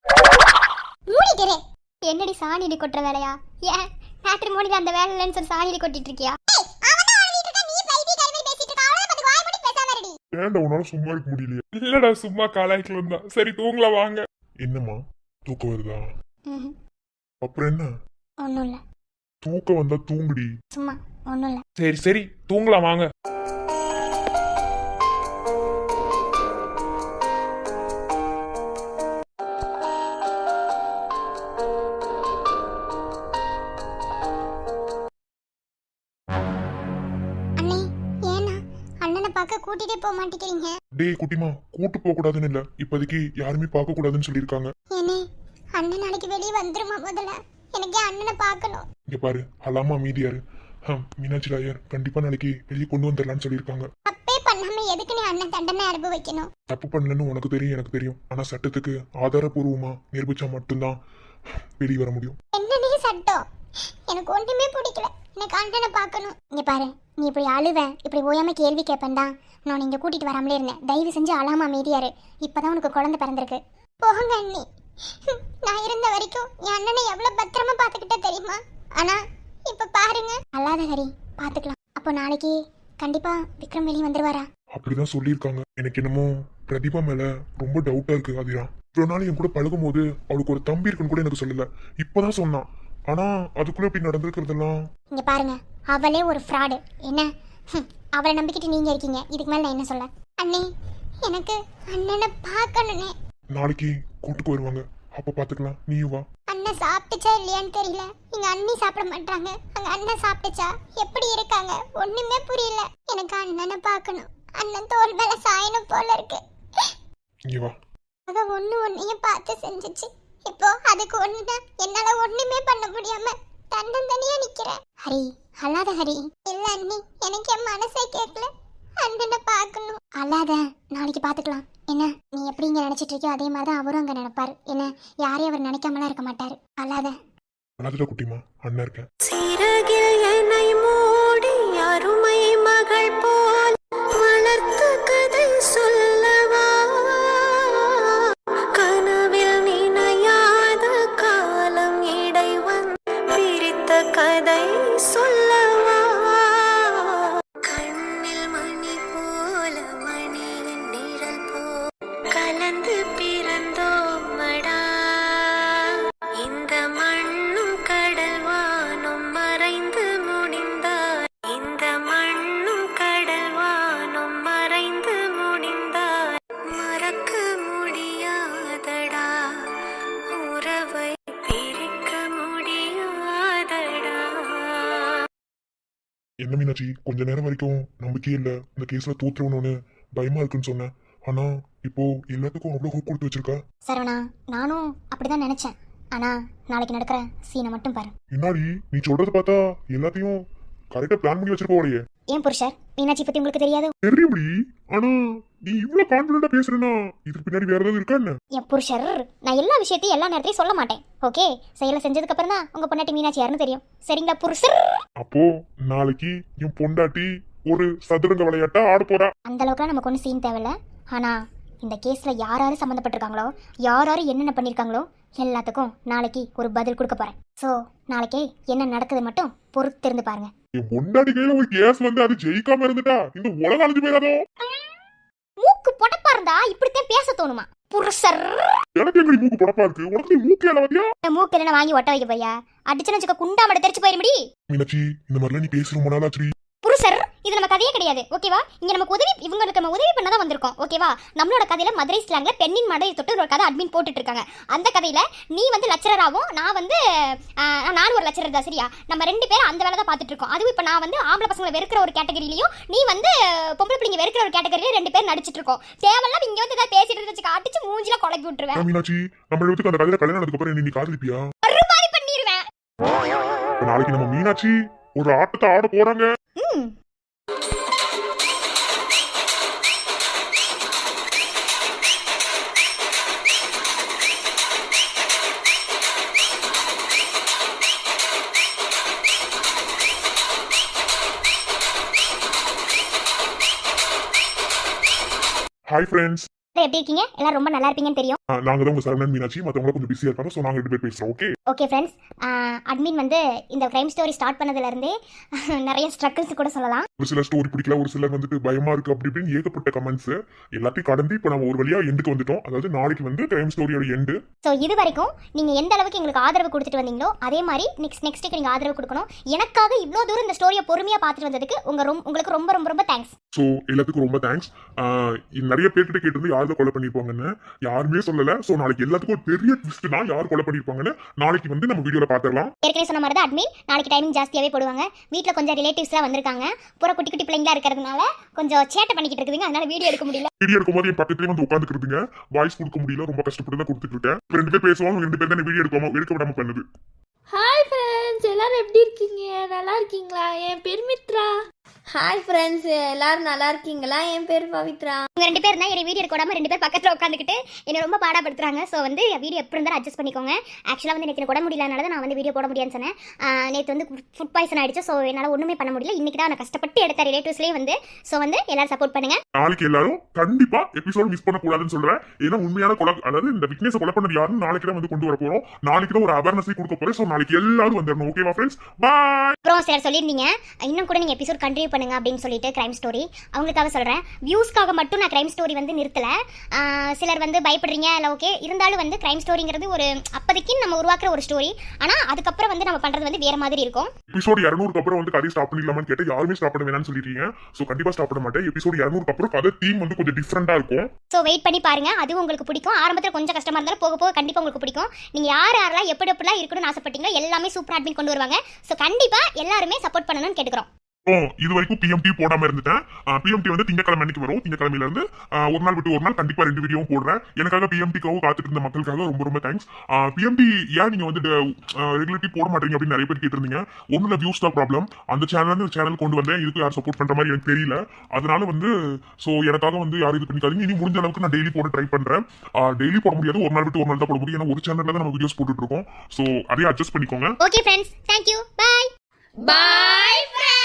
மூடிக்கிறே. என்னடி சாணிடி கொட்டுற வேலையா? ஏன் மேட்ரிமோனியில் அந்த வேலை இல்லைன்னு சொல்லி சாணிடி கொட்டிட்டு இருக்கியா? ஏன்டா உன்னால சும்மா இருக்க முடியலையா? இல்லடா, சும்மா காலாய்க்கலாம் தான். சரி தூங்கலாம் வாங்க. என்னம்மா தூக்கம் வருதா? அப்புறம் என்ன? ஒன்றும் இல்லை, தூக்கம் வந்தா தூங்குடி. சும்மா ஒன்றும் இல்லை. சரி சரி தூங்கலாம் வாங்க. அண்ணே, ஏன்னா அண்ணனை பார்க்க கூட்டிகிட்டே போக மாட்டேங்கிறீங்க? டேய் குட்டிமா, கூட்டு போக கூடாதுன்னு இல்ல, இப்போதைக்கு யாருமே பார்க்க கூடாதுன்னு சொல்லியிருக்காங்க. ஏனே அண்ணன் நாளைக்கு வெளியே வந்துருமா? முதல்ல எனக்கு அண்ணனை பார்க்கணும். இங்க பாரு, அல்லாம அமைதியாரு. மீனாட்சி லாயர் கண்டிப்பா நாளைக்கு வெளியே கொண்டு வந்துடலான்னு சொல்லியிருக்காங்க. தப்பே பண்ணாம எதுக்கு நீ அண்ணன் தண்டனை அனுபவிக்கணும்? தப்பு பண்ணலன்னு உனக்கு தெரியும், எனக்கு தெரியும். ஆனா சட்டத்துக்கு ஆதாரபூர்வமா நிரூபிச்சா மட்டும்தான் வெளியே வர முடியும். என்னன்னே சட்டம்? எனக்கு ஒன்றுமே பிடிக்கல. எனக்கு அண்ணனை பார்க்கணும். இங்கே பாரு, நீ இப்படி அழுவேன், இப்படி ஓயாம கேள்வி கேட்பேன் தான் நான் இங்கே கூட்டிட்டு வராமலே இருந்தேன். தயவு செஞ்சு அழாம அமைதியாரு. இப்பதான் உனக்கு குழந்தை பிறந்திருக்கு. போங்க அண்ணி. நான் இருந்த வரைக்கும் என் அண்ணனை எவ்வளவு பத்திரமா பார்த்துக்கிட்ட தெரியுமா? ஆனா இப்ப பாருங்க. அல்லாத ஹரி, பார்த்துக்கலாம். அப்போ நாளைக்கு கண்டிப்பா விக்ரம் வெளியே வந்துருவாரா? அப்படிதான் சொல்லியிருக்காங்க. எனக்கு என்னமோ பிரதிபா மேல ரொம்ப டவுட்டா இருக்கு. அதுதான் இவ்வளவு நாள் என் கூட பழகும் போது அவளுக்கு ஒரு தம்பி இருக்குன்னு கூட எனக்கு சொல்லல. இப்பதான் சொன்னான். ஆனா அதுக்குள்ள இப்படி நடந்திருக்கிறதெல்லாம். இங்க பாருங்க, அவளே ஒரு ஃப்ராடு. என்ன அவளை நம்பிக்கிட்டு நீங்க இருக்கீங்க. இதுக்கு மேல நான் என்ன சொல்ல? அண்ணே, எனக்கு அண்ணனை பார்க்கணுனே. நாளைக்கு கூட்டுக்கு வருவாங்க, அப்ப பாத்துக்கலாம். நீயும் வா. அண்ணன் சாப்பிட்டுச்சா இல்லையான்னு தெரியல. எங்க அண்ணி சாப்பிட மாட்டாங்க. அங்க அண்ணன் சாப்பிட்டுச்சா? எப்படி இருக்காங்க? ஒண்ணுமே புரியல. எனக்கு அண்ணனை பார்க்கணும். அண்ணன் தோல் மேல சாயணும் போல இருக்கு. நீ வா. அத ஒண்ணையும் பார்த்து செஞ்சுச்சு. இப்போ அதுக்கு ஒண்ணுதான் என்னால ஒண்ணுமே பண்ண முடியாம தன்னந்தனியா நிக்கிறேன். ஹரி, அழாத ஹரி. இல்ல அண்ணி, எனக்கு என் மனசே கேட்கல. அண்ணனை பார்க்கணும். அழாத, நாளைக்கு பாத்துக்கலாம். என்ன, நீ எப்படி இங்க நினைச்சிட்டு இருக்கியோ அதே மாதிரிதான் அவரும் அங்க நினைப்பாரு. என்ன, யாரையும் அவர் நினைக்காமலாம் இருக்க மாட்டாரு. அழாத. அழாதடா குட்டிமா, அண்ணன் இருக்கேன். சிறகில் என்னை மூடி அருமை மகள் போல் வளர்த்த கதை சொல்லவா, கனவில் நினையாத காலம் இடை வந்து பிரித்த கதை சொல்லவா, கண்ணில் மணி போல மணியின் நிழல் போல் கலந்து பிறந்தோமடா, இந்த மண்ணும் கடல் வானும் மறைந்து முடிந்தார், இந்த மண்ணும் கடல் வானும் மறைந்து முடிந்தார், மறக்க முடியாதடா உறவை பிரிக்க முடியாதடா. என்ன மீனாட்சி, கொஞ்ச நேரம் வரைக்கும் நம்பிக்கையே இல்ல, இந்த கேஸ்ல தோத்துருவணும்னு பயமா இருக்குன்னு சொன்னேன். ஆனா இப்போ எல்லாத்துக்கும் அவ்வளவு ஹோப் கொடுத்து வச்சிருக்க. சரவணா, நானும் அப்படிதான் நினைச்சேன். ஆனா நாளைக்கு நடக்கிற சீனை மட்டும் பாரு. முன்னாடி நீ சொல்றது பார்த்தா எல்லாத்தையும் கரெக்டா பிளான் பண்ணி வச்சிருப்போலையே. ஏன் புருஷர், மீனாட்சி பத்தி உங்களுக்கு தெரியாது? தெரியும்படி, ஆனா நீ இவ்வளவு கான்பிடண்டா பேசுறேன்னா இதுக்கு பின்னாடி வேற ஏதாவது இருக்கா என்ன? என் புருஷர், நான் எல்லா விஷயத்தையும் எல்லா நேரத்தையும் சொல்ல மாட்டேன். ஓகே, செயலை செஞ்சதுக்கு அப்புறம் தான் உங்க பொண்டாட்டி மீனாட்சி யாருன்னு தெரியும். சரிங்களா புருஷர்? அப்போ நாளைக்கு என் பொண்டாட்டி ஒரு சதுரங்க விளையாட்டா ஆட போறா. அந்த அளவுக்குலாம் நமக்கு ஒன்றும் சீன் தேவையில்ல. ஆனா இந்த கேஸ்ல யார் யாரு சம்மந்தப்பட்டிருக்காங்களோ, யார் யாரு என்னென்ன பண்ணியிருக்காங்களோ எல்லாத்துக்கும் நாளைக்கு ஒரு பதில் கொடுக்க போறேன். ஸோ நாளைக்கே என்ன நடக்குது மட்டும் பொறுத்திருந்து பாருங்க. என் பொண்டாட்டி கையில ஒரு கேஸ் வந்து அது ஜெயிக்காம இருந்துட்டா இந்த உலகம் அழிஞ்சு போயிடாதோ. மூக்கு பொடப்பா இருந்தா இப்படித்தான் பேச தோணுமா புருஷர்? எனக்கு எங்கடி மூக்கு பொடப்பா இருக்கு, உனக்கு மூக்கு இலவதியா? மூக்கு என்ன வாங்கி ஒட்ட வைக்க போயா? அடிச்சுன்னு வச்சுக்க குண்டாமட தெரிச்சு போயிருமடி. மீனாட்சி, இந்த மாதிரிலாம் நீ பேசுற ரொம்ப நாளாச்சு. புருஷர், இது நம்ம கதையே கிடையாது. ஓகேவா? இங்க நமக்கு உதவி, இவங்களுக்கு நம்ம உதவி பண்ண தான் வந்திருக்கோம். ஓகேவா? நம்மளோட கதையில மதுரை ஸ்லாங்ல பெண்ணின் மடை தொட்டு ஒரு கதை அட்மின் போட்டுட்டு இருக்காங்க. அந்த கதையில நீ வந்து லட்சரராகவும் நான் வந்து நான் ஒரு லட்சரர் தான். சரியா? நம்ம ரெண்டு பேரும் அந்த வேலை தான் பார்த்துட்டு இருக்கோம். அதுவும் இப்போ நான் வந்து ஆம்பளை பசங்களை வெறுக்கிற ஒரு கேட்டகரியிலையும் நீ வந்து பொம்பளை பிள்ளைங்க வெறுக்கிற ஒரு கேட்டகரியில ரெண்டு பேரும் நடிச்சிட்டு இருக்கோம். தேவையில்லாம் இங்க வந்து ஏதாவது பேசிட்டு வச்சு அடிச்சு மூஞ்சில குழப்பி விட்டுருவேன். மீனாட்சி, நம்ம வீட்டுக்கு அந்த கதையில கல்யாணம் நடந்ததுக்கு அப்புறம் நீ காதலிப்பியா? அறுபாதி பண்ணிடுவேன். நாளைக்கு நம்ம மீனாட்சி ஒரு ஆட்டத்தை ஆட போறாங்க. ஹாய் ஃப்ரெண்ட்ஸ், எப்படி இருக்கீங்க? எல்லாரும் ரொம்ப நல்லா இருப்பீங்கன்னு தெரியும். நாங்க தான் உங்க சரவணன் மீனாட்சி, மத்தவங்க கொஞ்சம் பிஸியா இருப்பாங்க. சோ நாங்க 2 பேர் பேசுறோம். ஓகே ஓகே ஃப்ரெண்ட்ஸ், அட்மின் வந்து இந்த கிரைம் ஸ்டோரி ஸ்டார்ட் பண்ணதுல இருந்தே நிறைய ஸ்ட்ரகிள்ஸ் கூட சொல்லலாம். ஒரு சிலர் ஸ்டோரி பிடிக்கல, ஒரு சிலர் வந்துட்டு பயமா இருக்கு அப்படி இப்படின்னு ஏகப்பட்ட கமெண்ட்ஸ் எல்லாத்தையும் கடந்து இப்போ நம்ம ஒரு வழியா எண்டுக்கு வந்துட்டோம். அதாவது நாளைக்கு வந்து கிரைம் ஸ்டோரியோட எண்டு. ஸோ இது வரைக்கும் நீங்க எந்த அளவுக்கு எங்களுக்கு ஆதரவு கொடுத்துட்டு வந்தீங்களோ அதே மாதிரி நெக்ஸ்ட்டுக்கு நீங்க ஆதரவு கொடுக்கணும். எனக்காக இவ்வளோ தூரம் இந்த ஸ்டோரியை பொறுமையா பார்த்துட்டு வந்ததுக்கு உங்களுக்கு ரொம்ப ரொம்ப ரொம்ப தேங்க்ஸ். ஸோ எல்லாத்துக்கும் ரொம்ப தேங்க்ஸ். நிறைய பேர்கிட்ட கேட்டிருந்து யாரும் கொலை பண்ணிருப்பாங்கன்னு யாருமே சொல்லல. ஸோ நாளைக்கு எல்லாத்துக்கும் ஒரு பெரிய ட்விஸ்ட் தான் யார் கொலை பண்ணிருப்பாங்கன்னு நாளைக்கு வந்து நம்ம வீடியோல பார்த்துடலாம். ஏற்கனவே சொன்ன மாதிரி தான் அட்மின் நாளைக்கு டைமிங் ஜாஸ்தியாவே போடுவாங்க. வீட்டில் கொஞ்சம் ரிலேட்டிவ்ஸ்லாம் வந்திருக்காங்க. பூரா குட்டி குட்டி பிள்ளைங்களா இருக்கிறதுனால கொஞ்சம் சேட்டை பண்ணிக்கிட்டு இருக்குதுங்க. அதனால வீடியோ எடுக்க முடியல. வீடியோ எடுக்கும்போது என் பக்கத்துலேயே வந்து உட்காந்துக்கிறதுங்க. வாய்ஸ் கொடுக்க முடியல, ரொம்ப கஷ்டப்பட்டு தான் கொடுத்துட்டு இருக்கேன். 2 பேர் பேசுவாங்க, 2 பேர் தான் வீடியோ எடுக்க விடாம பண்ணுது. ஹாய் ஃப்ரெண்ட்ஸ், எல்லாரும் எப்படி இருக்கீங்க? நல்லா இருக்கீங்களா? என் பேர் மித்ரா. ஹாய் ஃப்ரெண்ட்ஸ், எல்லாரும் நல்லா இருக்கீங்களா? என் பேர் பவித்ரா. இவங்க 2 பேர் தான் என்னை வீடியோ எடுக்காம 2 பேர் பக்கத்தில் உட்காந்துக்கிட்டு என்னை ரொம்ப பாடாப்படுத்துறாங்க. ஸோ வந்து வீடியோ எப்படி இருந்தாலும் அட்ஜஸ்ட் பண்ணிக்கோங்க. ஆக்சுவலாக வந்து எனக்கு கூட முடியலனால தான் நான் வந்து வீடியோ போட முடியாதுன்னு சொன்னேன். நேற்று வந்து ஃபுட் பாய்சன் ஆயிடுச்சு. ஸோ என்னால் ஒன்றுமே பண்ண முடியல. இன்னைக்கு தான் நான் கஷ்டப்பட்டு எடுத்த ரிலேட்டிவ்ஸ்லேயே வந்து. ஸோ வந்து எல்லாரும் சப்போர்ட் பண்ணுங்க. நாளைக்கு எல்லாரும் கண்டிப்பா எபிசோட் மிஸ் பண்ணக்கூடாதுன்னு சொல்றேன். ஏன்னா உண்மையான கொலை, அதாவது இந்த விக்னேஸ் கொலை பண்ணது யாருன்னு நாளைக்கு தான் வந்து கொண்டு வர போறோம். நாளைக்கு தான் ஒரு அவேர்னஸை கொடுக்க போறேன். ஸோ நாளைக்கு எல்லாரும் வந்துடணும். ஓகேவா ஃப்ரெண்ட்ஸ்? பாய். அப்புறம் சார் சொல்லியிருந்தீங்க இன்னும் கூட நீங்கள் எபிசோட் கண்டினியூ பண்ணுங்க அப்படின்னு சொல்லிட்டு கிரைம் ஸ்டோரி அவங்களுக்காக சொல்கிறேன். வியூஸ்க்காக மட்டும் நான் கிரைம் ஸ்டோரி வந்து நிறுத்தலை. சிலர் வந்து பயப்படுறீங்க இல்லை, ஓகே. இருந்தாலும் வந்து கிரைம் ஸ்டோரிங்கிறது ஒரு அப்போதைக்கு நம்ம உருவாக்குற ஒரு ஸ்டோரி. ஆனால் அதுக்கப்புறம் வந்து நம்ம பண்ணுறது வந்து வேற மாதிரி இருக்கும். எபிசோட் 200க்கு அப்புறம் வந்து கதை ஸ்டாப் பண்ணிடலாமான்னு கேட்டால் யாருமே ஸ்டாப் பண்ண வேணாம்னு சொல்லிட்டீங்க. ஸோ கண்டிப்பாக ஸ்டாப் பண்ண மாட்டேன். எபிசோட் 200க்கு அப்புறம் கதை தீம் வந்து கொஞ்சம் டிஃப்ரெண்டாக இருக்கும். ஸோ வெயிட் பண்ணி பாருங்க, அதுவும் உங்களுக்கு பிடிக்கும். ஆரம்பத்தில் கொஞ்சம் கஷ்டமாக இருந்தாலும் போக போக கண்டிப்பாக உங்களுக்கு பிடிக்கும். நீங்கள் யாரெல்லாம் எப்படி எப்படிலாம் இருக்கணும்னு ஆசைப்பட்டீங்களோ எல்லாமே சூப்பர் அட்மின் கொண்டு வருவாங்க. ஸோ கண்டிப்பாக எல்லாருமே சப்போர்ட் பண்ணணும்னு கேட்டுக்கிறோம். இது வரைக்கும் பிஎம்டி போடாம இருந்துட்டேன். பிஎம்டி வந்து திங்கக்கிழமை அன்னைக்கு வரும். திங்கக்கிழமையில இருந்து ஒரு நாள் விட்டு ஒரு நாள் கண்டிப்பா 2 வீடியோவும் போடுறேன். எனக்காக பிஎம்டிக்காக காத்துட்டு இருந்த மக்களுக்காக ரொம்ப ரொம்ப தேங்க்ஸ். பிஎம்டி ஏன் நீங்க வந்து ரெகுலேட்டி போட மாட்டீங்க அப்படின்னு நிறைய பேர் கேட்டிருந்தீங்க. ஒன்னுல வியூஸ் தான் ப்ராப்ளம். அந்த சேனல் கொண்டு வந்தேன். இதுக்கு யார் சப்போர்ட் பண்ற மாதிரி எனக்கு தெரியல. அதனால வந்து சோ எனக்காக வந்து யாரும் இது பண்ணிக்காதீங்க. இனி முடிஞ்ச அளவுக்கு நான் டெய்லி போட ட்ரை பண்றேன். டெய்லி போட முடியாது, ஒரு நாள் விட்டு ஒரு நாள் தான் போட முடியும். ஏன்னா ஒரு சேனல்ல தான் நம்ம வீடியோஸ் போட்டுட்டு இருக்கோம். சோ அதையும் அட்ஜஸ்ட் பண்ணிக்கோங்க. Okay friends, thank you, bye. Bye friends.